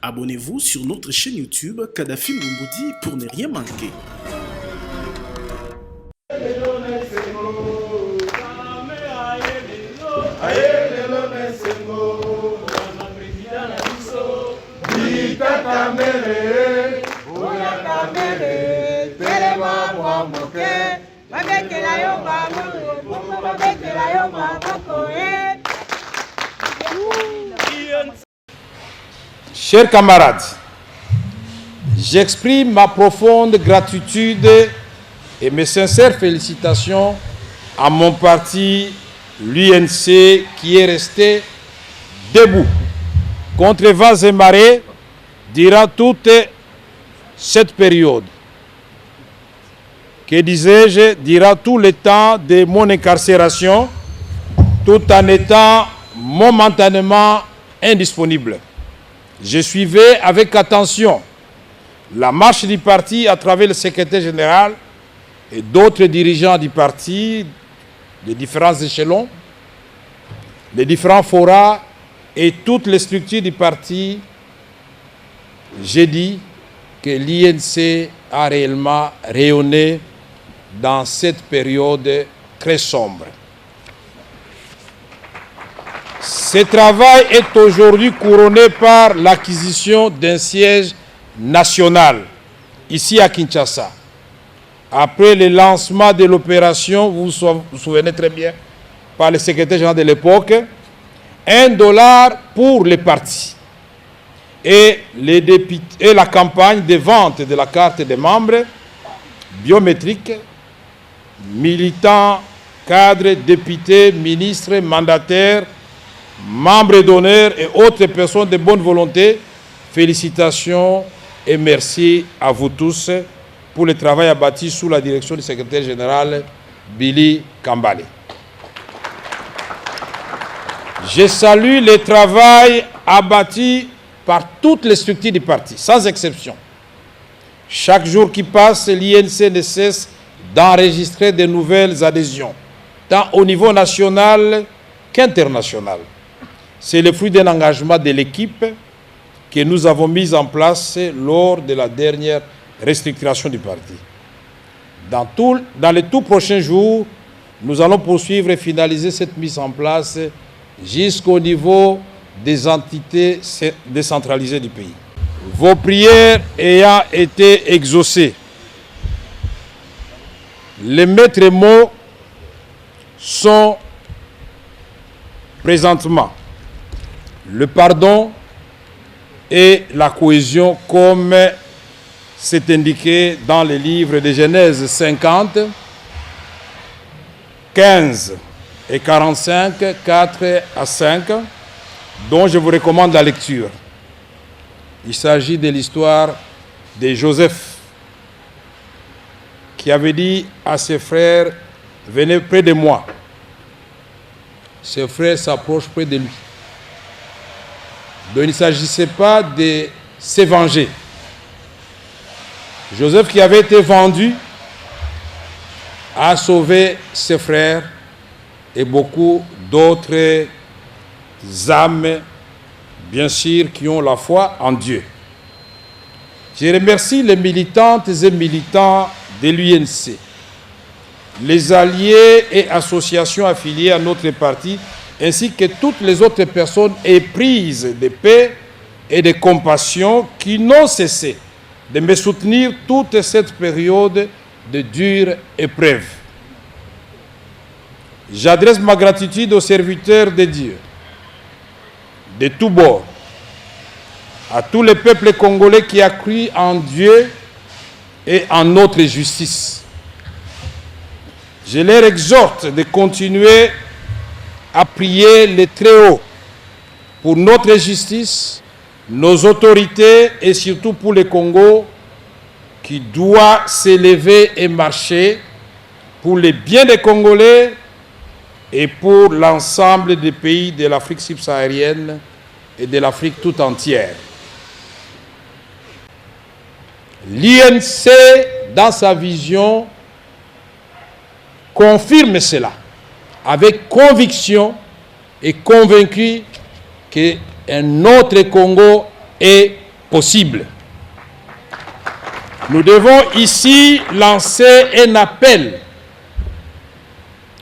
Abonnez-vous sur notre chaîne YouTube Kadhafi Moumoudi pour ne rien manquer. Chers camarades, j'exprime ma profonde gratitude et mes sincères félicitations à mon parti, l'UNC, qui est resté debout contre vents et marées durant toute cette période. Que disais-je, durant tout le temps de mon incarcération, tout en étant momentanément indisponible. Je suivais avec attention la marche du parti à travers le secrétaire général et d'autres dirigeants du parti, les différents échelons, les différents forats et toutes les structures du parti. J'ai dit que l'INC a réellement rayonné dans cette période très sombre. Ce travail est aujourd'hui couronné par l'acquisition d'un siège national, ici à Kinshasa. Après le lancement de l'opération, vous vous souvenez très bien, par le secrétaire général de l'époque, $1 pour les partis. Et la campagne de vente de la carte des membres biométrique, militants, cadres, députés, ministres, mandataires, membres d'honneur et autres personnes de bonne volonté, félicitations et merci à vous tous pour le travail abattu sous la direction du secrétaire général Billy Kambale. Je salue le travail abattu par toutes les structures du parti, sans exception. Chaque jour qui passe, l'INC ne cesse d'enregistrer de nouvelles adhésions, tant au niveau national qu'international. C'est le fruit d'un engagement de l'équipe que nous avons mis en place lors de la dernière restructuration du parti. Dans les tout prochains jours, nous allons poursuivre et finaliser cette mise en place jusqu'au niveau des entités décentralisées du pays. Vos prières ayant été exaucées, les maîtres mots sont présentement le pardon et la cohésion, comme c'est indiqué dans le livre de Genèse 50, 15 et 45, 4 à 5, dont je vous recommande la lecture. Il s'agit de l'histoire de Joseph, qui avait dit à ses frères, venez près de moi. Ses frères s'approchent près de lui. Donc il ne s'agissait pas de se venger. Joseph, qui avait été vendu, a sauvé ses frères et beaucoup d'autres âmes, bien sûr, qui ont la foi en Dieu. Je remercie les militantes et militants de l'UNC, les alliés et associations affiliées à notre parti, ainsi que toutes les autres personnes éprises de paix et de compassion qui n'ont cessé de me soutenir toute cette période de dure épreuve. J'adresse ma gratitude aux serviteurs de Dieu, de tous bords, à tous les peuples congolais qui a cru en Dieu et en notre justice. Je leur exhorte de continuer à prier le Très-Haut pour notre justice, nos autorités et surtout pour le Congo qui doit s'élever et marcher pour le bien des Congolais et pour l'ensemble des pays de l'Afrique subsaharienne et de l'Afrique tout entière. L'INC, dans sa vision, confirme cela avec conviction et convaincu qu'un autre Congo est possible. Nous devons ici lancer un appel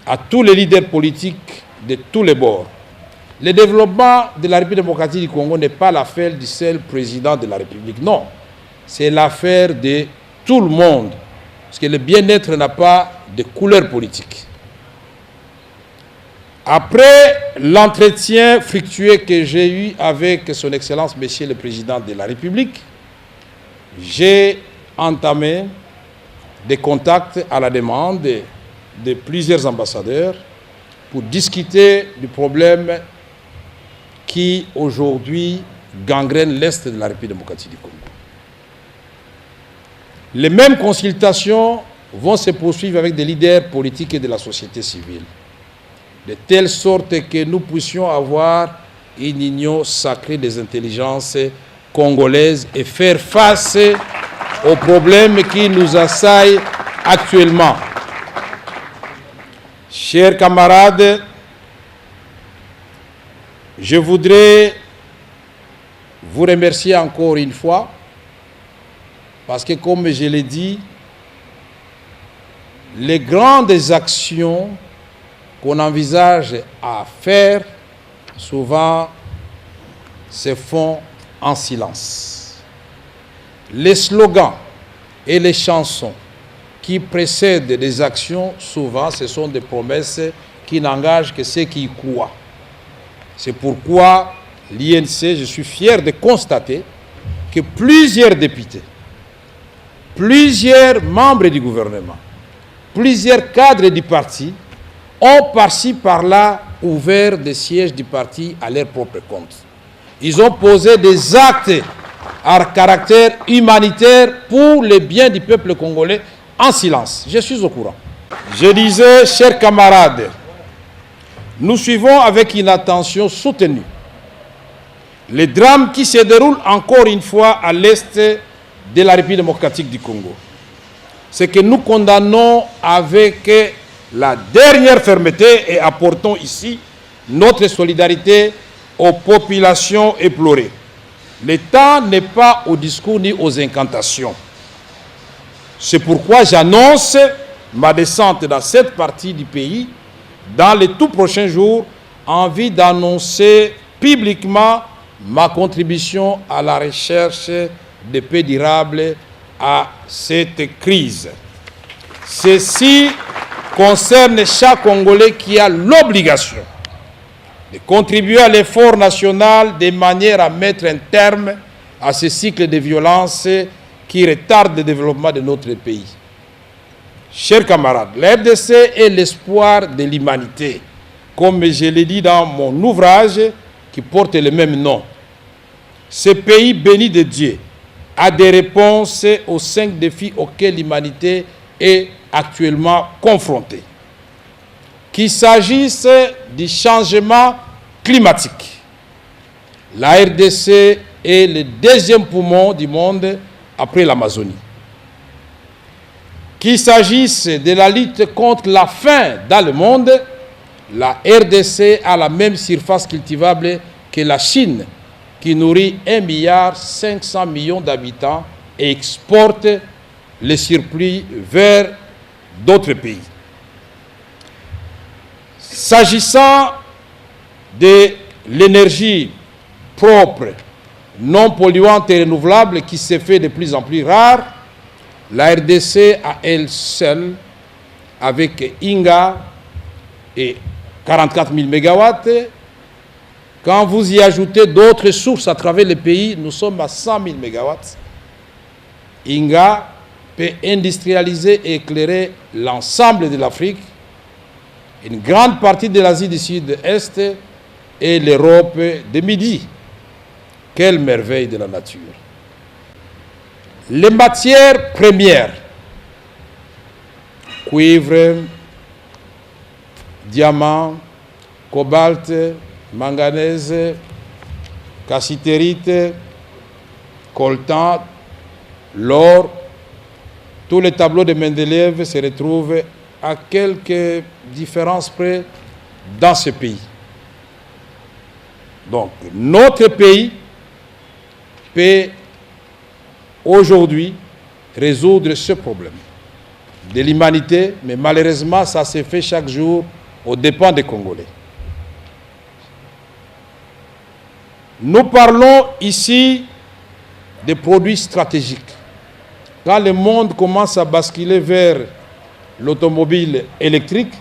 à tous les leaders politiques de tous les bords. Le développement de la République démocratique du Congo n'est pas l'affaire du seul président de la République, non. C'est l'affaire de tout le monde, parce que le bien-être n'a pas de couleur politique. Après l'entretien fructueux que j'ai eu avec son Excellence, Monsieur le Président de la République, j'ai entamé des contacts à la demande de plusieurs ambassadeurs pour discuter du problème qui aujourd'hui gangrène l'Est de la République démocratique du Congo. Les mêmes consultations vont se poursuivre avec des leaders politiques et de la société civile, de telle sorte que nous puissions avoir une union sacrée des intelligences congolaises et faire face aux problèmes qui nous assaillent actuellement. Chers camarades, je voudrais vous remercier encore une fois parce que, comme je l'ai dit, les grandes actions qu'on envisage à faire souvent se font en silence. Les slogans et les chansons qui précèdent des actions, souvent, ce sont des promesses qui n'engagent que ceux qui y croient. C'est pourquoi l'INC, je suis fier de constater que plusieurs députés, plusieurs membres du gouvernement, plusieurs cadres du parti ont par-ci par-là ouvert des sièges du parti à leur propre compte. Ils ont posé des actes à caractère humanitaire pour le bien du peuple congolais en silence. Je suis au courant. Je disais, chers camarades, nous suivons avec une attention soutenue les drames qui se déroulent encore une fois à l'est de la République démocratique du Congo. C'est que nous condamnons avec la dernière fermeté et apportons ici notre solidarité aux populations éplorées. Le temps n'est pas au discours ni aux incantations. C'est pourquoi j'annonce ma descente dans cette partie du pays dans les tout prochains jours, en vue d'annoncer publiquement ma contribution à la recherche de paix durable à cette crise. Ceci concerne chaque Congolais qui a l'obligation de contribuer à l'effort national de manière à mettre un terme à ce cycle de violence qui retarde le développement de notre pays. Chers camarades, la RDC est l'espoir de l'humanité, comme je l'ai dit dans mon ouvrage qui porte le même nom. Ce pays béni de Dieu a des réponses aux 5 défis auxquels l'humanité est actuellement confrontée. Qu'il s'agisse du changement climatique, la RDC est le deuxième poumon du monde après l'Amazonie. Qu'il s'agisse de la lutte contre la faim dans le monde, la RDC a la même surface cultivable que la Chine, qui nourrit 1,5 milliard d'habitants et exporte le surplus vers d'autres pays. S'agissant de l'énergie propre, non polluante et renouvelable qui se fait de plus en plus rare, la RDC à elle seule, avec Inga et 44 000 MW, quand vous y ajoutez d'autres sources à travers le pays, nous sommes à 100 000 MW. Inga peut industrialiser et éclairer l'ensemble de l'Afrique, une grande partie de l'Asie du Sud-Est et l'Europe de Midi. Quelle merveille de la nature! Les matières premières, cuivre, diamant, cobalt, manganèse, cassitérite, coltan, l'or, tous les tableaux de Mendeleev se retrouvent à quelques différences près dans ce pays. Donc, notre pays peut aujourd'hui résoudre ce problème de l'humanité, mais malheureusement, ça se fait chaque jour aux dépens des Congolais. Nous parlons ici des produits stratégiques. Quand le monde commence à basculer vers l'automobile électrique,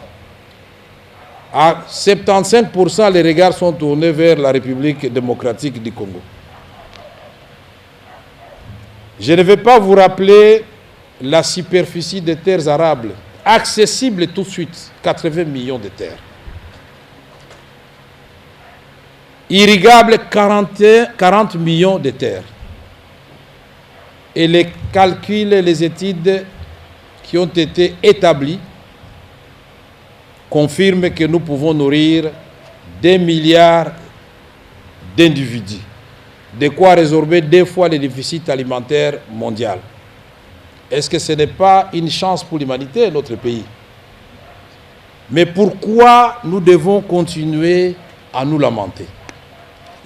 à 75%, les regards sont tournés vers la République démocratique du Congo. Je ne vais pas vous rappeler la superficie des terres arables, accessible tout de suite, 80 millions de terres. Irrigable, 40 millions de terres. Et les calculs et les études qui ont été établis confirment que nous pouvons nourrir 2 milliards d'individus, de quoi résorber 2 fois le déficit alimentaire mondial. Est-ce que ce n'est pas une chance pour l'humanité, notre pays? Mais pourquoi nous devons continuer à nous lamenter?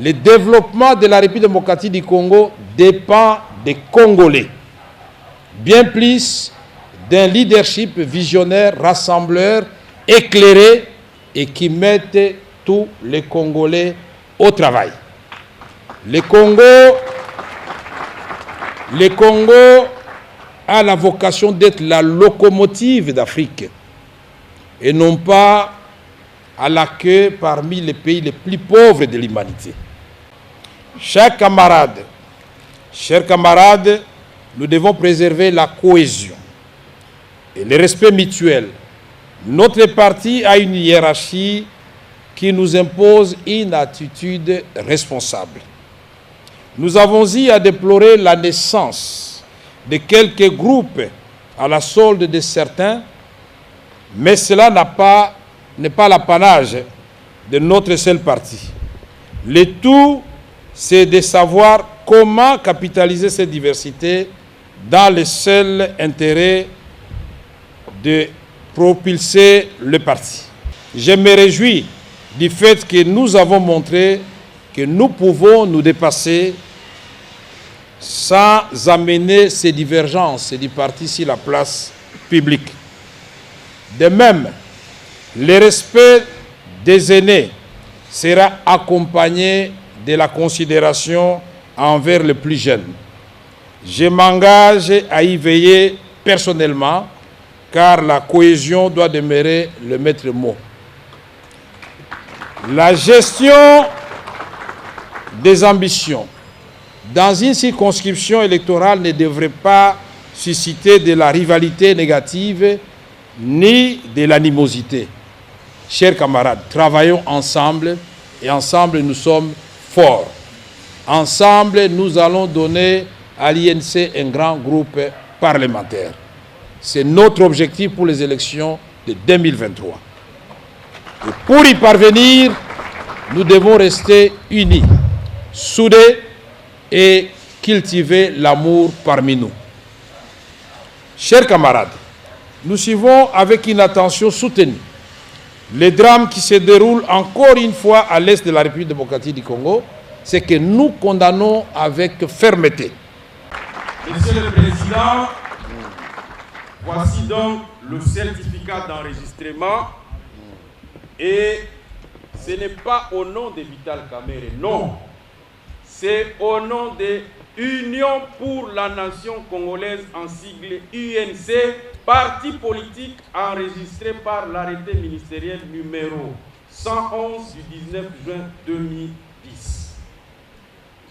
Le développement de la République démocratique du Congo dépend des Congolais, bien plus d'un leadership visionnaire, rassembleur, éclairé et qui mette tous les Congolais au travail. Le Congo a la vocation d'être la locomotive d'Afrique et non pas à la queue parmi les pays les plus pauvres de l'humanité. Chers camarades, nous devons préserver la cohésion et le respect mutuel. Notre parti a une hiérarchie qui nous impose une attitude responsable. Nous avons eu à déplorer la naissance de quelques groupes à la solde de certains, mais cela n'est pas l'apanage de notre seul parti. Le tout, c'est de savoir comment capitaliser cette diversité dans le seul intérêt de propulser le parti. Je me réjouis du fait que nous avons montré que nous pouvons nous dépasser sans amener ces divergences du parti sur la place publique. De même, le respect des aînés sera accompagné de la considération envers les plus jeunes. Je m'engage à y veiller personnellement, car la cohésion doit demeurer le maître mot. La gestion des ambitions dans une circonscription électorale ne devrait pas susciter de la rivalité négative ni de l'animosité. Chers camarades, travaillons ensemble et ensemble nous sommes forts. Ensemble, nous allons donner à l'INC un grand groupe parlementaire. C'est notre objectif pour les élections de 2023. Et pour y parvenir, nous devons rester unis, soudés et cultiver l'amour parmi nous. Chers camarades, nous suivons avec une attention soutenue les drames qui se déroulent encore une fois à l'est de la République démocratique du Congo, c'est que nous condamnons avec fermeté. Monsieur le Président, voici donc le certificat d'enregistrement et ce n'est pas au nom de Vital Kamerhe, non. C'est au nom de Union pour la Nation Congolaise en sigle UNC, parti politique enregistré par l'arrêté ministériel numéro 111 du 19 juin 2010.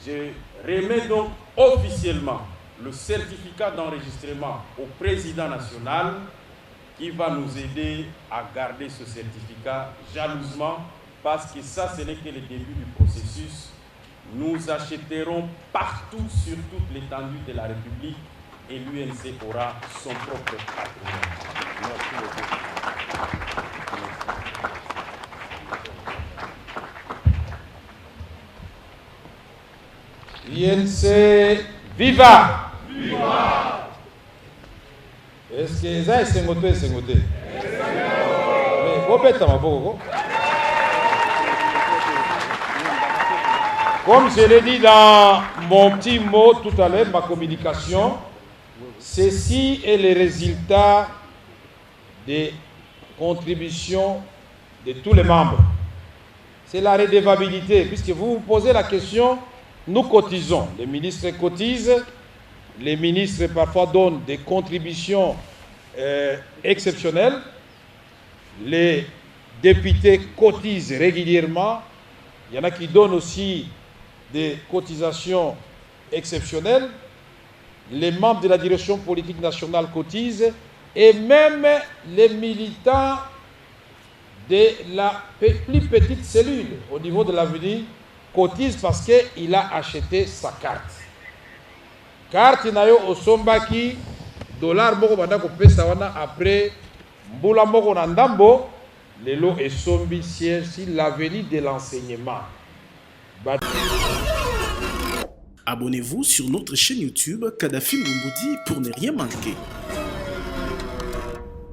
Je remets donc officiellement le certificat d'enregistrement au président national qui va nous aider à garder ce certificat jalousement parce que ça, ce n'est que le début du processus. Nous achèterons partout sur toute l'étendue de la République et l'UNC aura son propre patrimoine. l'INC, viva! Viva! Est-ce que ça est sengoté? Mais vous faites ma bogo. Comme je l'ai dit dans mon petit mot tout à l'heure, ma communication, ceci est le résultat des contributions de tous les membres. C'est la redevabilité, puisque vous vous posez la question, nous cotisons. Les ministres cotisent, les ministres parfois donnent des contributions exceptionnelles, les députés cotisent régulièrement, il y en a qui donnent aussi des cotisations exceptionnelles, les membres de la direction politique nationale cotisent, et même les militants de la plus petite cellule au niveau de l'avenir cotisent parce qu'il a acheté sa carte. Carte nayo osombaki dollar moko banda ko pesa wana après mbula moko na ndambo lelo esombi siège si l'avenir de l'enseignement. Abonnez-vous sur notre chaîne YouTube Kadhafi Mboumoudi pour ne rien manquer.